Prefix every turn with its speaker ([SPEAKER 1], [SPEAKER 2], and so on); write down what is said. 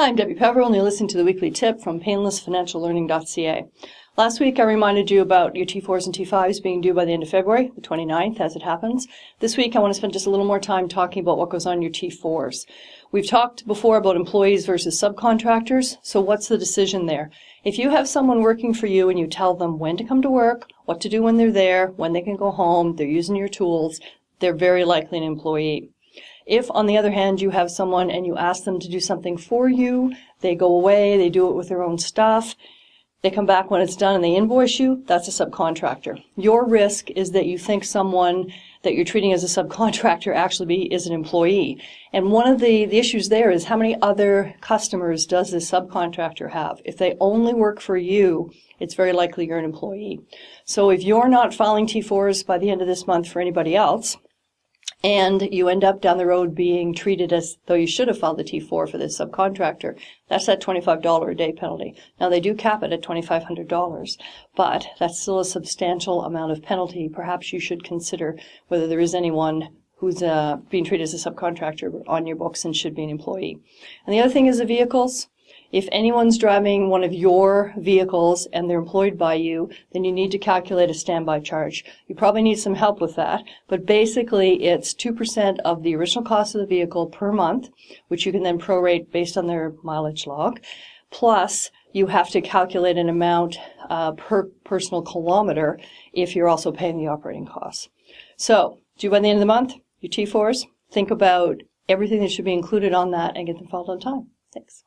[SPEAKER 1] Hi, I'm Debi Peverill, and you're listening to the weekly tip from painlessfinanciallearning.ca. Last week, I reminded you about your T4s and T5s being due by the end of February, the 29th, as it happens. This week, I want to spend just a little more time talking about what goes on in your T4s. We've talked before about employees versus subcontractors, so what's the decision there? If you have someone working for you and you tell them when to come to work, what to do when they're there, when they can go home, they're using your tools, they're very likely an employee. If, on the other hand, you have someone and you ask them to do something for you, they go away, they do it with their own stuff, they come back when it's done and they invoice you, that's a subcontractor. Your risk is that you think someone that you're treating as a subcontractor actually is an employee. And one of the issues there is how many other customers does this subcontractor have? If they only work for you, it's very likely you're an employee. So if you're not filing T4s by the end of this month for anybody else, and you end up down the road being treated as though you should have filed the T4 for this subcontractor, that's that $25 a day penalty. Now, they do cap it at $2,500, but that's still a substantial amount of penalty. Perhaps you should consider whether there is anyone who's being treated as a subcontractor on your books and should be an employee. And the other thing is the vehicles. If anyone's driving one of your vehicles and they're employed by you, then you need to calculate a standby charge. You probably need some help with that, but basically it's 2% of the original cost of the vehicle per month, which you can then prorate based on their mileage log, plus you have to calculate an amount per personal kilometer if you're also paying the operating costs. So, due by the end of the month, your T4s, think about everything that should be included on that and get them filed on time. Thanks.